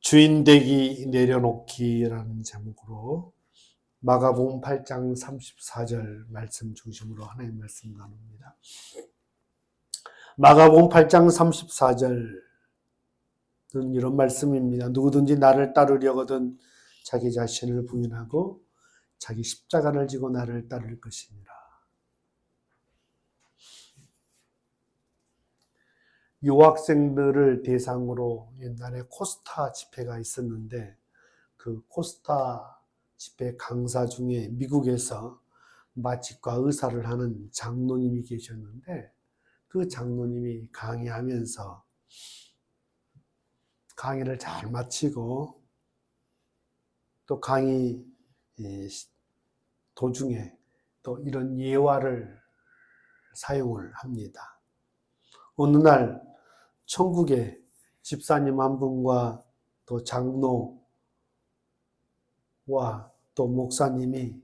주인되기 내려놓기라는 제목으로 마가복음 8장 34절 말씀 중심으로 하나님 말씀 나눕니다. 마가복음 8장 34절은 이런 말씀입니다. 누구든지 나를 따르려거든 자기 자신을 부인하고 자기 십자가를 지고 나를 따를 것이니라. 유학생들을 대상으로 옛날에 코스타 집회가 있었는데 그 코스타 집회 강사 중에 미국에서 마취과 의사를 하는 장로님이 계셨는데 그 장로님이 강의하면서 강의를 잘 마치고 또 강의 도중에 또 이런 예화를 사용을 합니다. 어느 날 천국에 집사님 한 분과 또 장로와 또 목사님이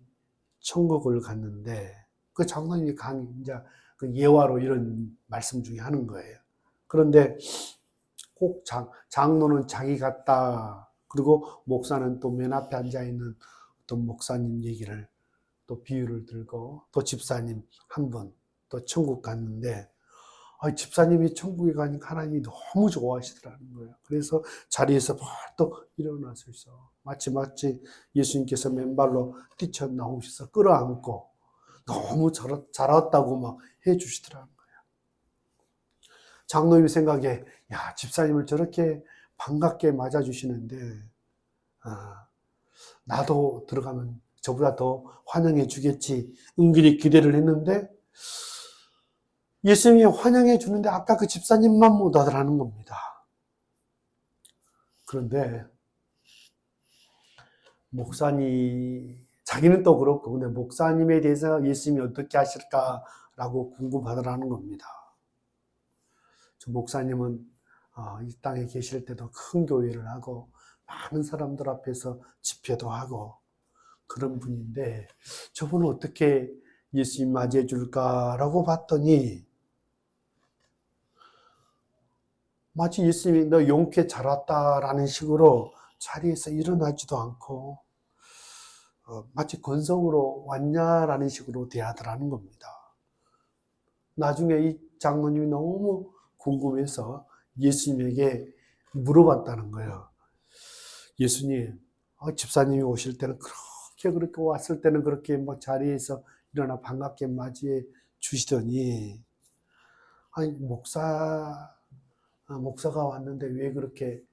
천국을 갔는데 그 장로님이 이제 그 예화로 이런 말씀 중에 하는 거예요. 그런데 꼭 장로는 자기 같다. 그리고 목사는 또 맨 앞에 앉아 있는 어떤 목사님 얘기를 또 비유를 들고 또 집사님 한 분 또 천국 갔는데 집사님이 천국에 가니까 하나님이 너무 좋아하시더라는 거예요. 그래서 자리에서 벌떡 일어나셔서 마치 예수님께서 맨발로 뛰쳐나오셔서 끌어안고 너무 잘 왔다고 막 해주시더라는 거예요. 장로님 생각에 집사님을 저렇게 반갑게 맞아주시는데 나도 들어가면 저보다 더 환영해 주겠지 은근히 기대를 했는데 예수님이 환영해 주는데 아까 그 집사님만 못 하더라는 겁니다. 그런데 자기는 또 그렇고 근데 목사님에 대해서 예수님이 어떻게 하실까라고 궁금하더라는 겁니다. 저 목사님은 이 땅에 계실 때도 큰 교회를 하고 많은 사람들 앞에서 집회도 하고 그런 분인데 저분은 어떻게 예수님 맞이해 줄까라고 봤더니 마치 예수님이 너 용케 잘 왔다라는 식으로 자리에서 일어나지도 않고 마치 건성으로 왔냐라는 식으로 대하더라는 겁니다. 나중에 이 장로님이 너무 궁금해서 예수님에게 물어봤다는 거예요. 예수님, 집사님이 오실 때는 그렇게 왔을 때는 그렇게 막 자리에서 일어나 반갑게 맞이해 주시더니 아니 목사가 왔는데 왜 그렇게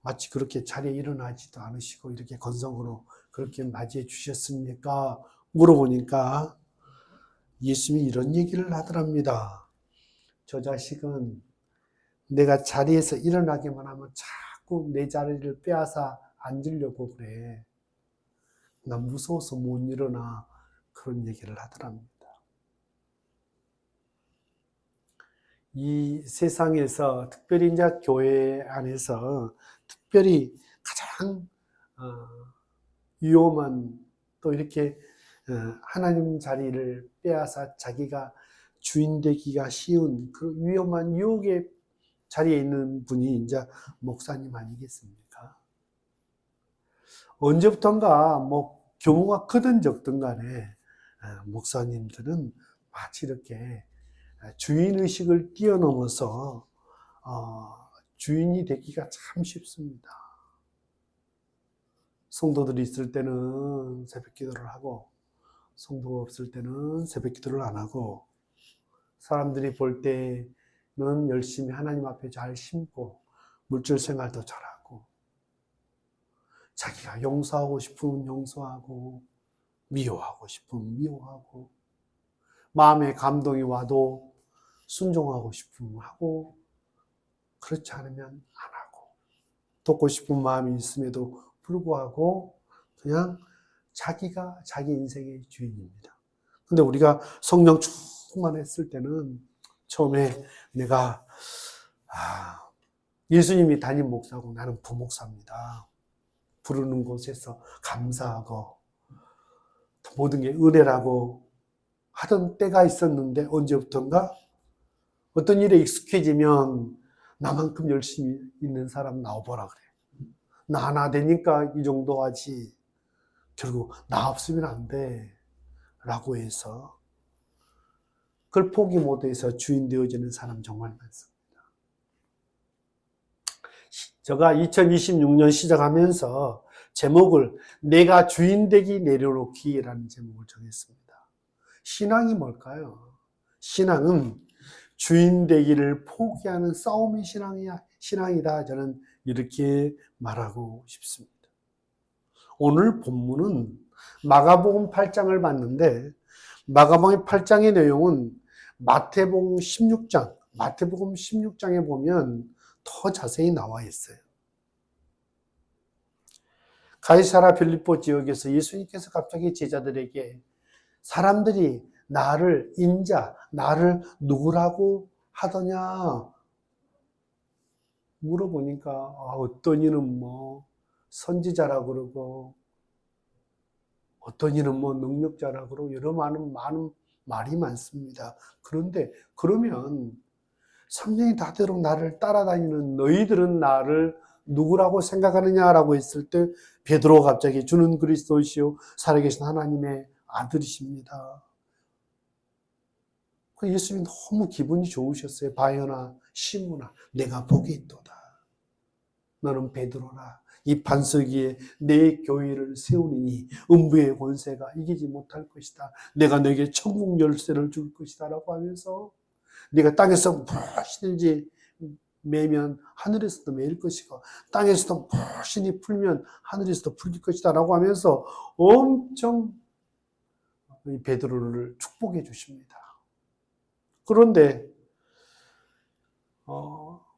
마치 그렇게 자리에 일어나지도 않으시고 이렇게 건성으로 그렇게 맞이해 주셨습니까? 물어보니까 예수님이 이런 얘기를 하더랍니다. 저 자식은 내가 자리에서 일어나기만 하면 자꾸 내 자리를 빼앗아 앉으려고 그래. 난 무서워서 못 일어나. 그런 얘기를 하더랍니다. 이 세상에서 특별히 이제 교회 안에서 특별히 가장 위험한 또 이렇게 하나님 자리를 빼앗아 자기가 주인 되기가 쉬운 그 위험한 유혹의 자리에 있는 분이 이제 목사님 아니겠습니까? 언제부턴가 뭐 규모가 크든 적든 간에 목사님들은 마치 이렇게 주인의식을 뛰어넘어서 주인이 되기가 참 쉽습니다. 성도들이 있을 때는 새벽 기도를 하고 성도가 없을 때는 새벽 기도를 안 하고 사람들이 볼 때는 열심히 하나님 앞에 잘 심고 물질 생활도 잘하고 자기가 용서하고 싶으면 용서하고 미워하고 싶으면 미워하고 마음에 감동이 와도 순종하고 싶으면 하고 그렇지 않으면 안 하고 돕고 싶은 마음이 있음에도 불구하고 그냥 자기가 자기 인생의 주인입니다. 근데 우리가 성령 충만했을 때는 처음에 내가 예수님이 담임 목사고 나는 부목사입니다. 부르는 곳에서 감사하고 모든 게 은혜라고 하던 때가 있었는데 언제부턴가 어떤 일에 익숙해지면 나만큼 열심히 있는 사람 나와보라 그래. 나 하나 되니까 이 정도 하지. 결국 나 없으면 안 돼. 라고 해서 그걸 포기 못해서 주인 되어지는 사람 정말 많습니다. 제가 2026년 시작하면서 제목을 내가 주인 되기 내려놓기라는 제목을 정했습니다. 신앙이 뭘까요? 신앙은 주인 되기를 포기하는 싸움의 신앙이다. 저는 이렇게 말하고 싶습니다. 오늘 본문은 마가복음 8장을 봤는데 마가복음 8장의 내용은 마태복음 16장에 보면 더 자세히 나와 있어요. 가이사라 빌립보 지역에서 예수님께서 갑자기 제자들에게 사람들이 나를 누구라고 하더냐 물어보니까 어떤 이는 뭐 선지자라 그러고 어떤 이는 뭐 능력자라 그러고 여러 많은 말이 많습니다. 그런데 그러면 3년이 다 되도록 나를 따라다니는 너희들은 나를 누구라고 생각하느냐라고 했을 때 베드로가 갑자기 주는 그리스도시요 살아계신 하나님의 아들이십니다. 예수님이 너무 기분이 좋으셨어요. 바요나 시므나 내가 복이 있도다. 너는 베드로라. 이 반석 위에 내 교회를 세우리니 음부의 권세가 이기지 못할 것이다. 내가 너에게 천국 열쇠를 줄 것이다 라고 하면서 네가 땅에서 무엇이든지 매면 하늘에서도 매일 것이고 땅에서도 무엇이니 풀면 하늘에서도 풀릴 것이다 라고 하면서 엄청 베드로를 축복해 주십니다. 그런데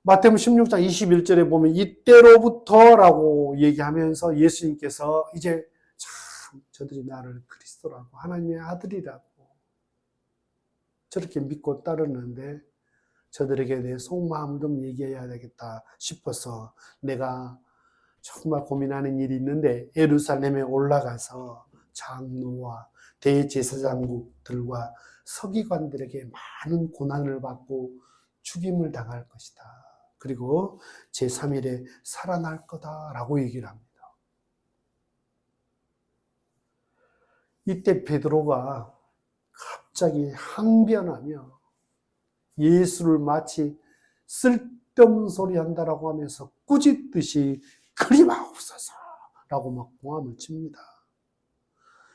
마태복음 16장 21절에 보면 이때로부터라고 얘기하면서 예수님께서 이제 참 저들이 나를 그리스도라고 하나님의 아들이라고 저렇게 믿고 따르는데 저들에게 내 속마음을 좀 얘기해야 되겠다 싶어서 내가 정말 고민하는 일이 있는데 예루살렘에 올라가서 장로와 대제사장들과 서기관들에게 많은 고난을 받고 죽임을 당할 것이다. 그리고 제3일에 살아날 거다라고 얘기를 합니다. 이때 베드로가 갑자기 항변하며 예수를 마치 쓸데없는 소리 한다라고 하면서 꾸짖듯이 그리 마옵소서라고 막 고함을 칩니다.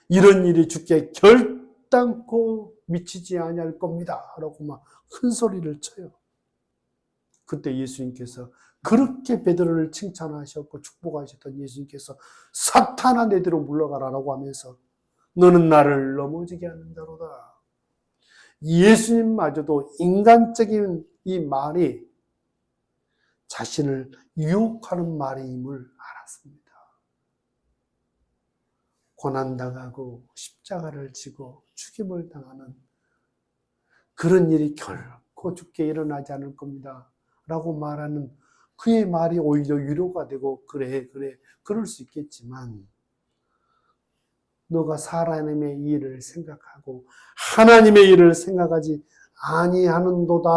이런 일이 주께 결단코 미치지 아니할 겁니다 라고 막 큰 소리를 쳐요. 그때 예수님께서 그렇게 베드로를 칭찬하셨고 축복하셨던 예수님께서 사탄아 내대로 물러가라라고 하면서 너는 나를 넘어지게 하는 자로다. 예수님마저도 인간적인 이 말이 자신을 유혹하는 말임을 알았습니다. 고난당하고 십자가를 지고 죽임을 당하는 그런 일이 결코 주께 일어나지 않을 겁니다 라고 말하는 그의 말이 오히려 위로가 되고 그래 그럴 수 있겠지만 너가 사람의 일을 생각하고 하나님의 일을 생각하지 아니하는도다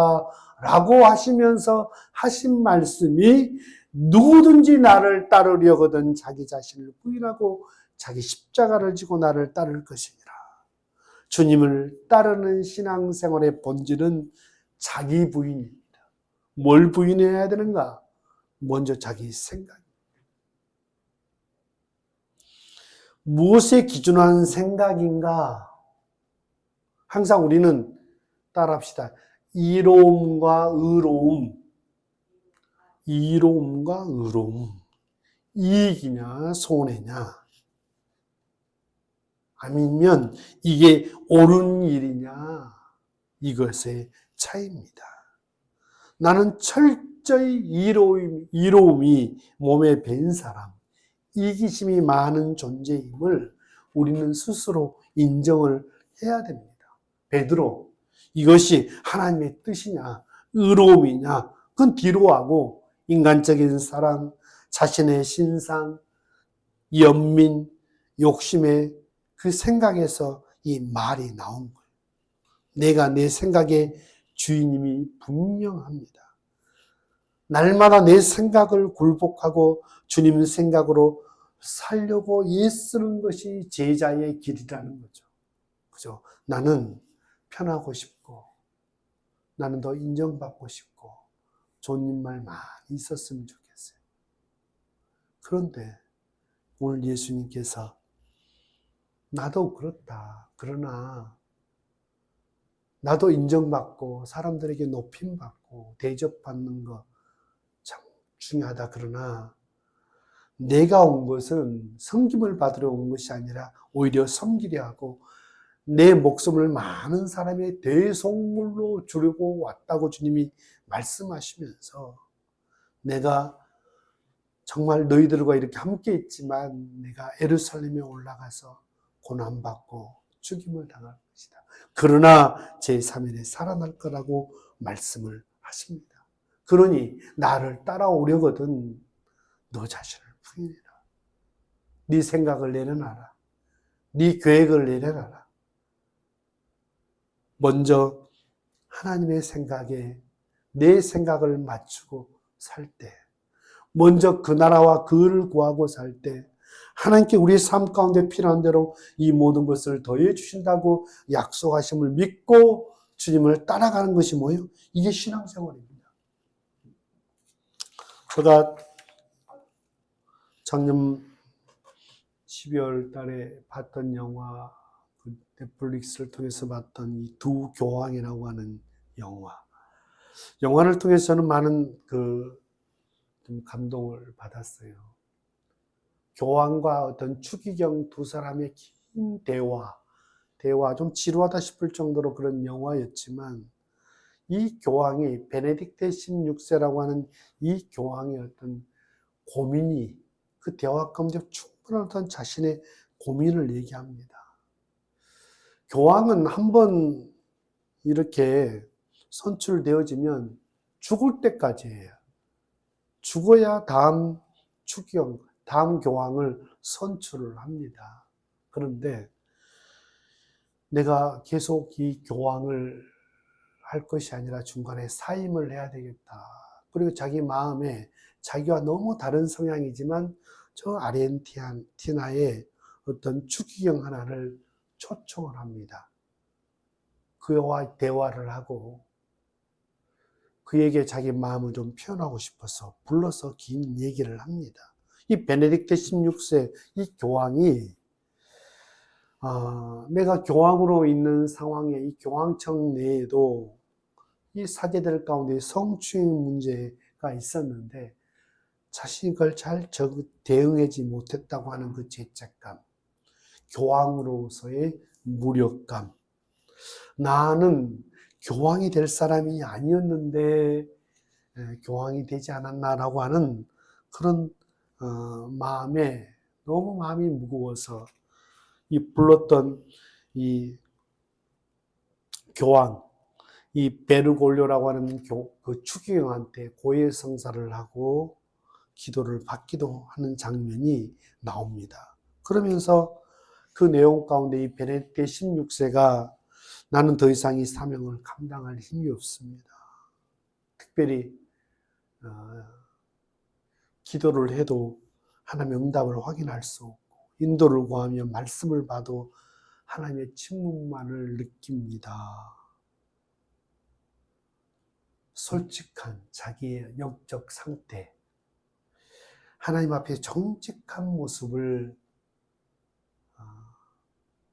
라고 하시면서 하신 말씀이 누구든지 나를 따르려거든 자기 자신을 부인하고 자기 십자가를 지고 나를 따를 것이니라. 주님을 따르는 신앙생활의 본질은 자기 부인입니다. 뭘 부인해야 되는가? 먼저 자기 생각. 무엇에 기준한 생각인가? 항상 우리는 따라합시다. 이로움과 의로움. 이로움과 의로움. 이익이냐 손해냐. 아니면 이게 옳은 일이냐. 이것의 차이입니다. 나는 철저히 이로움이 몸에 밴 사람. 이기심이 많은 존재임을 우리는 스스로 인정을 해야 됩니다. 베드로, 이것이 하나님의 뜻이냐, 의로움이냐, 그건 뒤로 하고 인간적인 사랑, 자신의 신상, 연민, 욕심의 그 생각에서 이 말이 나온 거예요. 내가 내 생각의 주인임이 분명합니다. 날마다 내 생각을 굴복하고 주님 생각으로 살려고 애쓰는 것이 제자의 길이라는 거죠. 그죠? 나는 편하고 싶고, 나는 더 인정받고 싶고, 좋은 말 많이 있었으면 좋겠어요. 그런데 오늘 예수님께서 나도 그렇다. 그러나 나도 인정받고 사람들에게 높임받고 대접받는 거 참 중요하다. 그러나 내가 온 것은 섬김을 받으러 온 것이 아니라 오히려 섬기려 하고 내 목숨을 많은 사람의 대속물로 주려고 왔다고 주님이 말씀하시면서 내가 정말 너희들과 이렇게 함께 있지만 내가 예루살렘에 올라가서 고난받고 죽임을 당할 것이다. 그러나 제3일에 살아날 거라고 말씀을 하십니다. 그러니 나를 따라오려거든 너 자신을 부인해라. 네 생각을 내려놔라. 네 계획을 내려놔라. 먼저 하나님의 생각에 내 생각을 맞추고 살 때, 먼저 그 나라와 그를 구하고 살 때 하나님께 우리의 삶 가운데 필요한 대로 이 모든 것을 더해 주신다고 약속하심을 믿고 주님을 따라가는 것이 뭐예요? 이게 신앙생활입니다. 제가 작년 12월 달에 봤던 영화, 넷플릭스를 통해서 봤던 이 두 교황이라고 하는 영화를 통해서 저는 많은 좀 감동을 받았어요. 교황과 어떤 추기경 두 사람의 긴 대화 좀 지루하다 싶을 정도로 그런 영화였지만 이 교황이 베네딕트 16세라고 하는 이 교황의 어떤 고민이 그 대화 가운데 충분한 어떤 자신의 고민을 얘기합니다. 교황은 한번 이렇게 선출되어지면 죽을 때까지예요. 죽어야 다음 추기경, 다음 교황을 선출을 합니다. 그런데 내가 계속 이 교황을 할 것이 아니라 중간에 사임을 해야 되겠다. 그리고 자기 마음에 자기와 너무 다른 성향이지만 저 아르헨티나의 어떤 추기경 하나를 초청을 합니다. 그와 대화를 하고 그에게 자기 마음을 좀 표현하고 싶어서 불러서 긴 얘기를 합니다. 이 베네딕트 16세 이 교황이 내가 교황으로 있는 상황에 이 교황청 내에도 이 사제들 가운데 성추행 문제가 있었는데 자신이 그걸 잘 대응하지 못했다고 하는 그 죄책감, 교황으로서의 무력감, 나는 교황이 될 사람이 아니었는데 교황이 되지 않았나라고 하는 그런 마음에 너무 마음이 무거워서 이 불렀던 이 교황, 이 베르골료라고 하는 그 추기경한테 고해성사를 하고 기도를 받기도 하는 장면이 나옵니다. 그러면서 그 내용 가운데 이 베네딕트 16세가 나는 더 이상 이 사명을 감당할 힘이 없습니다. 특별히 기도를 해도 하나님의 응답을 확인할 수 없고 인도를 구하며 말씀을 봐도 하나님의 침묵만을 느낍니다. 솔직한 자기의 영적 상태, 하나님 앞에 정직한 모습을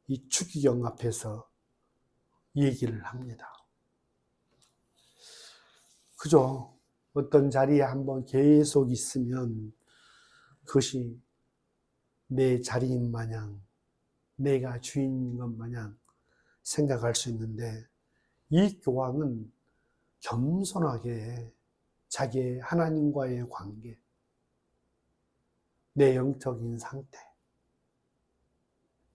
이 추기경 앞에서 얘기를 합니다. 그죠? 어떤 자리에 한번 계속 있으면 그것이 내 자리인 마냥 내가 주인인 것 마냥 생각할 수 있는데 이 교황은 겸손하게 자기의 하나님과의 관계, 내 영적인 상태,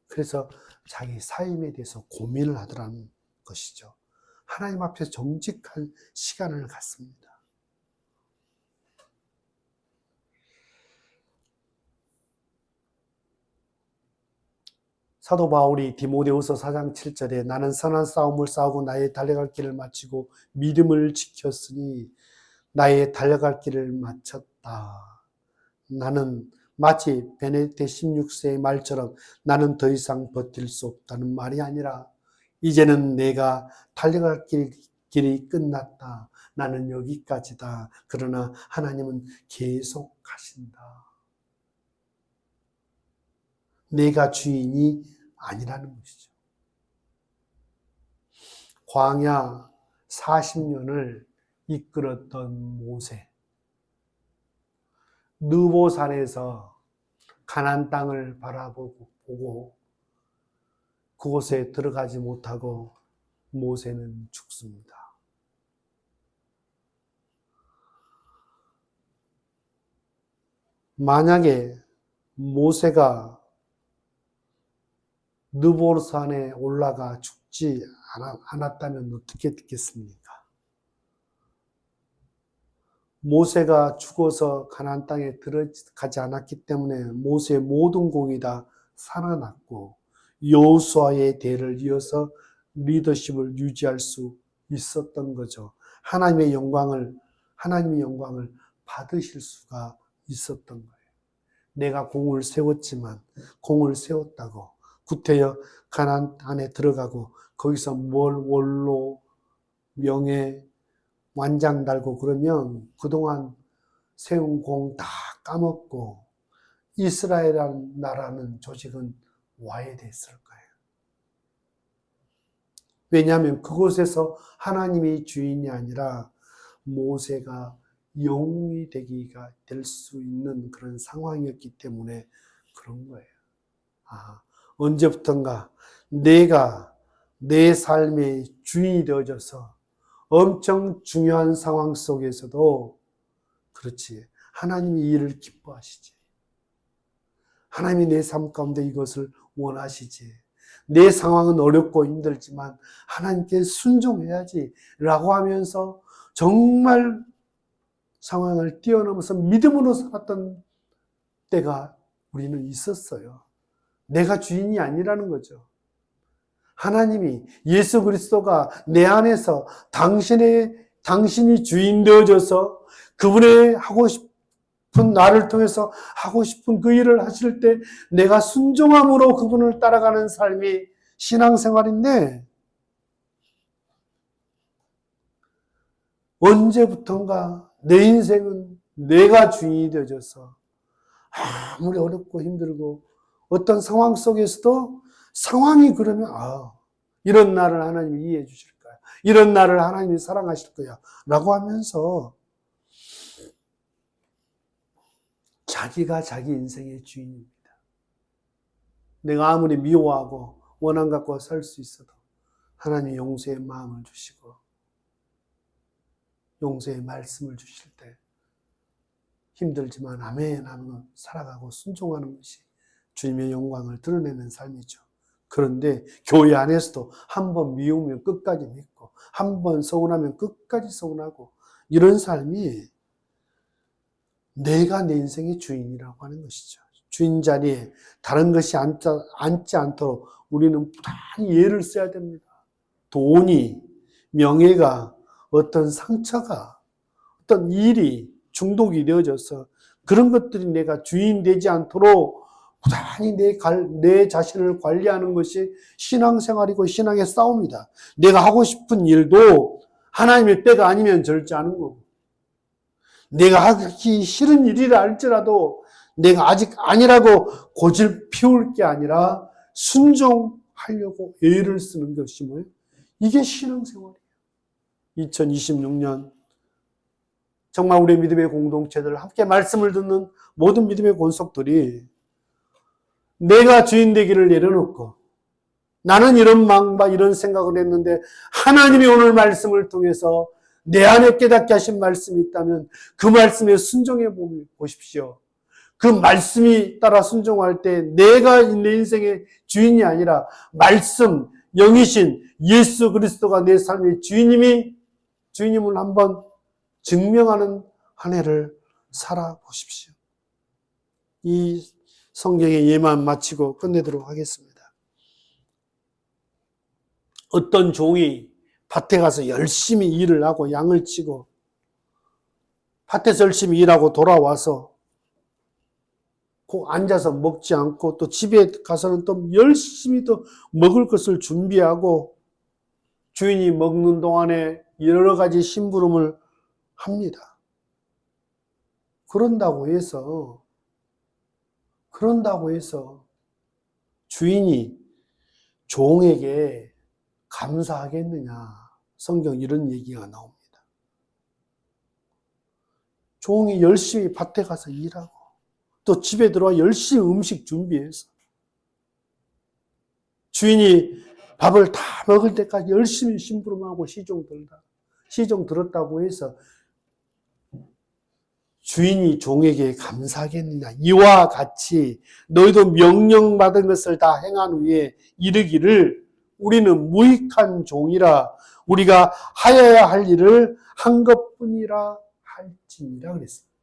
그래서 자기 사임에 대해서 고민을 하더라는 것이죠. 하나님 앞에서 정직한 시간을 갖습니다. 사도 바울이 디모데후서 4장 7절에 나는 선한 싸움을 싸우고 나의 달려갈 길을 마치고 믿음을 지켰으니 나의 달려갈 길을 마쳤다. 나는 마치 베네딕트 16세의 말처럼 나는 더 이상 버틸 수 없다는 말이 아니라 이제는 내가 달려갈 길이 끝났다. 나는 여기까지다. 그러나 하나님은 계속 가신다. 내가 주인이 아니라는 것이죠. 광야 40년을 이끌었던 모세. 느보산에서 가나안 땅을 바라보고 그곳에 들어가지 못하고 모세는 죽습니다. 만약에 모세가 느보산에 올라가 죽지 않았다면 어떻게 됐겠습니까? 모세가 죽어서 가나안 땅에 들어가지 않았기 때문에 모세의 모든 공이 다 살아났고 여호수아의 대를 이어서 리더십을 유지할 수 있었던 거죠. 하나님의 영광을 받으실 수가 있었던 거예요. 내가 공을 세웠지만 공을 세웠다고 구태여 가나안 안에 들어가고 거기서 뭘 원로 명예 완장 달고 그러면 그동안 세운 공 다 까먹고 이스라엘이라는 나라는 조직은 와해됐을 거예요. 왜냐하면 그곳에서 하나님이 주인이 아니라 모세가 영웅이 될 수 있는 그런 상황이었기 때문에 그런 거예요. 언제부턴가 내가 내 삶의 주인이 되어져서 엄청 중요한 상황 속에서도 그렇지. 하나님이 이 일을 기뻐하시지. 하나님이 내 삶 가운데 이것을 원하시지. 내 상황은 어렵고 힘들지만 하나님께 순종해야지 라고 하면서 정말 상황을 뛰어넘어서 믿음으로 살았던 때가 우리는 있었어요. 내가 주인이 아니라는 거죠. 하나님이 예수 그리스도가 내 안에서 당신이 주인 되어져서 그분의 하고 싶은 나를 통해서 하고 싶은 그 일을 하실 때 내가 순종함으로 그분을 따라가는 삶이 신앙생활인데 언제부턴가 내 인생은 내가 주인이 되어져서 아무리 어렵고 힘들고 어떤 상황 속에서도 상황이 그러면 이런 나를 하나님이 이해해 주실 거야. 이런 나를 하나님이 사랑하실 거야. 라고 하면서 자기가 자기 인생의 주인입니다. 내가 아무리 미워하고 원한 갖고 살 수 있어도 하나님이 용서의 마음을 주시고 용서의 말씀을 주실 때 힘들지만 아멘 하며 살아가고 순종하는 것이 주님의 영광을 드러내는 삶이죠. 그런데 교회 안에서도 한번 미우면 끝까지 믿고 한번 서운하면 끝까지 서운하고 이런 삶이 내가 내 인생의 주인이라고 하는 것이죠. 주인 자리에 다른 것이 앉지 않도록 우리는 부단히 예를 써야 됩니다. 돈이, 명예가, 어떤 상처가, 어떤 일이 중독이 되어져서 그런 것들이 내가 주인 되지 않도록 부단히 내 자신을 관리하는 것이 신앙생활이고 신앙의 싸움이다. 내가 하고 싶은 일도 하나님의 때가 아니면 절제 하는 거고 내가 하기 싫은 일이라 할지라도 내가 아직 아니라고 고집 피울 게 아니라 순종하려고 애를 쓰는 것이 뭐예요? 이게 신앙생활이에요. 2026년 정말 우리 믿음의 공동체들 함께 말씀을 듣는 모든 믿음의 권속들이 내가 주인 되기를 내려놓고 나는 이런 마음과 이런 생각을 했는데 하나님이 오늘 말씀을 통해서 내 안에 깨닫게 하신 말씀이 있다면 그 말씀에 순종해 보십시오. 그 말씀이 따라 순종할 때 내가 내 인생의 주인이 아니라 말씀, 영이신 예수 그리스도가 내 삶의 주인임을 한번 증명하는 한 해를 살아보십시오. 이 성경의 예만 마치고 끝내도록 하겠습니다. 어떤 종이 밭에 가서 열심히 일을 하고 양을 치고 밭에서 열심히 일하고 돌아와서 꼭 앉아서 먹지 않고 또 집에 가서는 또 열심히 또 먹을 것을 준비하고 주인이 먹는 동안에 여러 가지 심부름을 합니다. 그런다고 해서 주인이 종에게 감사하겠느냐. 성경 이런 얘기가 나옵니다. 종이 열심히 밭에 가서 일하고 또 집에 들어와 열심히 음식 준비해서 주인이 밥을 다 먹을 때까지 열심히 심부름하고 시종 들었다고 해서 주인이 종에게 감사하겠느냐. 이와 같이 너희도 명령받은 것을 다 행한 후에 이르기를 우리는 무익한 종이라 우리가 하여야 할 일을 한 것뿐이라 할지니라 그랬습니다.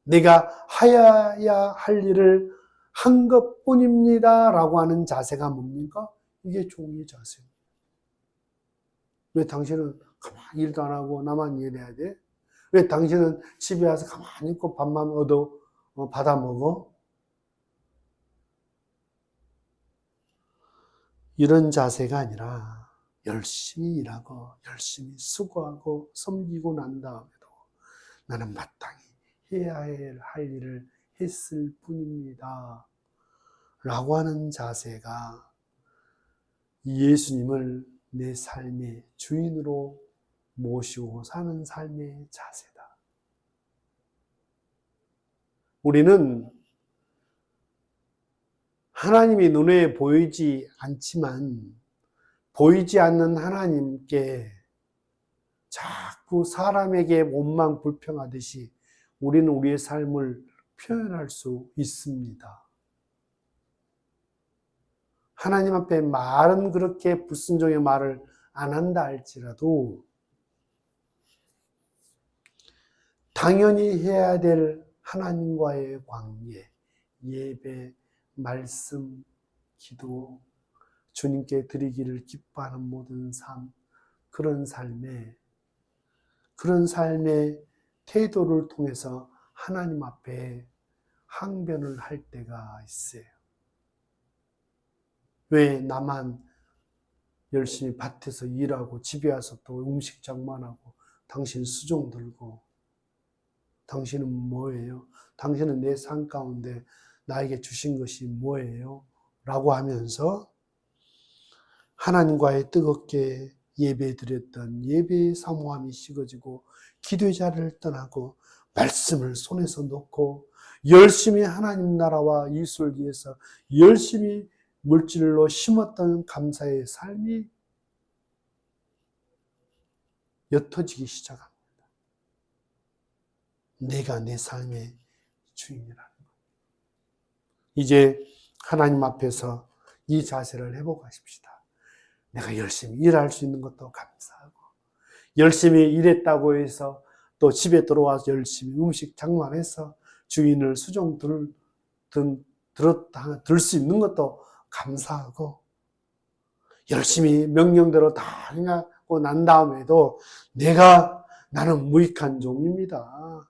내가 하여야 할 일을 한 것뿐입니다 라고 하는 자세가 뭡니까? 이게 종의 자세입니다. 왜 당신은 가만히 일도 안 하고 나만 일해야 돼? 왜 당신은 집에 와서 가만히 있고 밥만 받아 먹어? 이런 자세가 아니라 열심히 일하고 열심히 수고하고 섬기고 난 다음에도 나는 마땅히 해야 할 일을 했을 뿐입니다 라고 하는 자세가 예수님을 내 삶의 주인으로 모시고 사는 삶의 자세다. 우리는 하나님이 눈에 보이지 않지만 보이지 않는 하나님께 자꾸 사람에게 원망 불평하듯이 우리는 우리의 삶을 표현할 수 있습니다. 하나님 앞에 말은 그렇게 불순종의 말을 안 한다 할지라도 당연히 해야 될 하나님과의 관계, 예배, 말씀, 기도, 주님께 드리기를 기뻐하는 모든 삶, 그런 삶의 태도를 통해서 하나님 앞에 항변을 할 때가 있어요. 왜 나만 열심히 밭에서 일하고 집에 와서 또 음식 장만하고 당신 수종 들고 당신은 뭐예요? 당신은 내 삶 가운데 나에게 주신 것이 뭐예요? 라고 하면서 하나님과의 뜨겁게 예배드렸던 예배의 사모함이 식어지고 기도의 자리를 떠나고 말씀을 손에서 놓고 열심히 하나님 나라와 이웃을 위해서 열심히 물질로 심었던 감사의 삶이 옅어지기 시작합니다. 내가 내 삶의 주인이라는 것. 이제 하나님 앞에서 이 자세를 회복하십시다. 내가 열심히 일할 수 있는 것도 감사하고 열심히 일했다고 해서 또 집에 들어와서 열심히 음식 장만해서 주인을 수종 들 수 있는 것도 감사하고 열심히 명령대로 다 행하고 난 다음에도 나는 무익한 종입니다.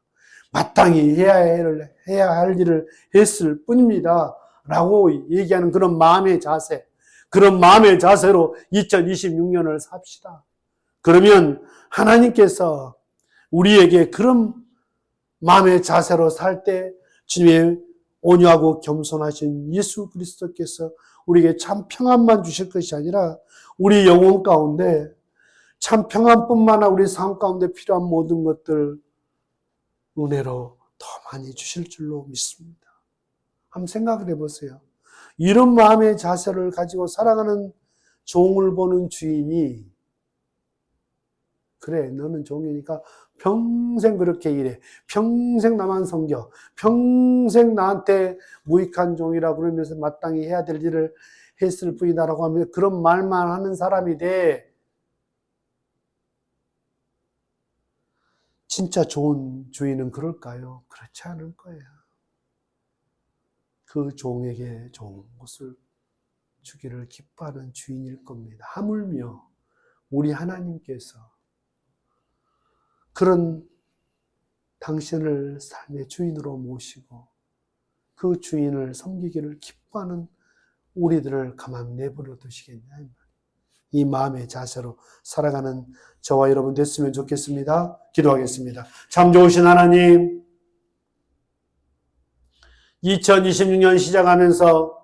마땅히 해야 할 일을 했을 뿐입니다. 라고 얘기하는 그런 마음의 자세, 그런 마음의 자세로 2026년을 삽시다. 그러면 하나님께서 우리에게 그런 마음의 자세로 살 때 주님의 온유하고 겸손하신 예수 그리스도께서 우리에게 참 평안만 주실 것이 아니라 우리 영혼 가운데 참 평안뿐만 아니라 우리 삶 가운데 필요한 모든 것들 은혜로 더 많이 주실 줄로 믿습니다. 한번 생각을 해보세요. 이런 마음의 자세를 가지고 살아가는 종을 보는 주인이 그래 너는 종이니까 평생 그렇게 일해. 평생 나만 섬겨. 평생 나한테 무익한 종이라 그러면서 마땅히 해야 될 일을 했을 뿐이다라고 하면 그런 말만 하는 사람이 돼. 진짜 좋은 주인은 그럴까요? 그렇지 않을 거예요. 그 종에게 좋은 것을 주기를 기뻐하는 주인일 겁니다. 하물며 우리 하나님께서 그런 당신을 삶의 주인으로 모시고 그 주인을 섬기기를 기뻐하는 우리들을 가만 내버려 두시겠냐. 이 마음의 자세로 살아가는 저와 여러분 됐으면 좋겠습니다. 기도하겠습니다. 참 좋으신 하나님, 2026년 시작하면서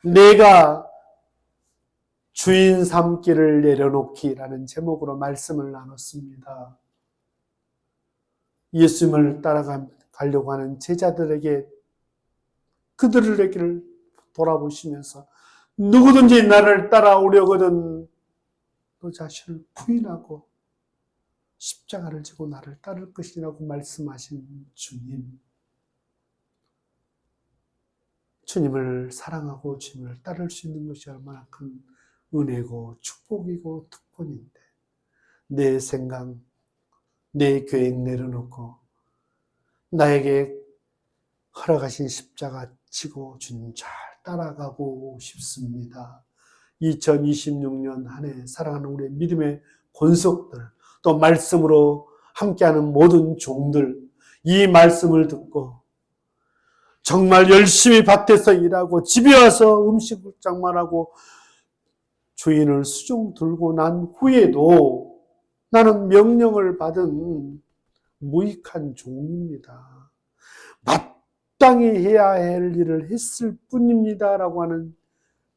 내가 주인 삼기를 내려놓기라는 제목으로 말씀을 나눴습니다. 예수님을 따라가려고 하는 제자들에게 그들에게를 돌아보시면서 누구든지 나를 따라오려거든 너 자신을 부인하고 십자가를 지고 나를 따를 것이라고 말씀하신 주님. 주님을 사랑하고 주님을 따를 수 있는 것이 얼마나 큰 은혜고 축복이고 특권인데 내 생각, 내 계획 내려놓고 나에게 허락하신 십자가 지고 주님 잘 따라가고 싶습니다. 2026년 한 해 사랑하는 우리의 믿음의 권속들, 또 말씀으로 함께하는 모든 종들, 이 말씀을 듣고 정말 열심히 밭에서 일하고 집에 와서 음식을 장만하고 주인을 수종 들고 난 후에도 나는 명령을 받은 무익한 종입니다. 마땅히 해야 할 일을 했을 뿐입니다라고 하는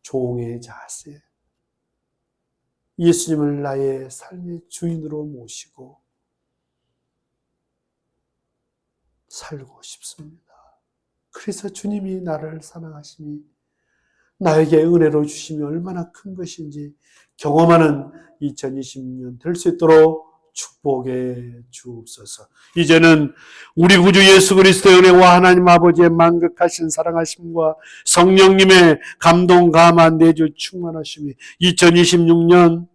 종의 자세. 예수님을 나의 삶의 주인으로 모시고 살고 싶습니다. 그래서 주님이 나를 사랑하심이 나에게 은혜로 주심이 얼마나 큰 것인지 경험하는 2020년 될 수 있도록 축복해 주옵소서. 이제는 우리 구주 예수 그리스도의 은혜와 하나님 아버지의 만극하신 사랑하심과 성령님의 감동 감화 내주 충만하심이 2026년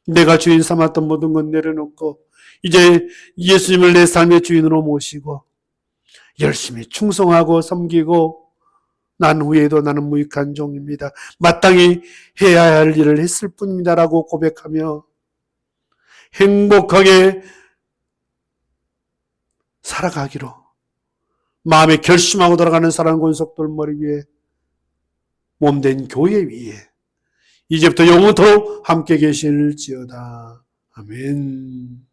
내가 주인 삼았던 모든 것 내려놓고 이제 예수님을 내 삶의 주인으로 모시고 열심히 충성하고 섬기고 난 후에도 나는 무익한 종입니다. 마땅히 해야 할 일을 했을 뿐입니다라고 고백하며 행복하게 살아가기로 마음에 결심하고 돌아가는 사랑하는 권속들 머리 위에 몸된 교회 위에 이제부터 영원토록 함께 계실지어다. 아멘.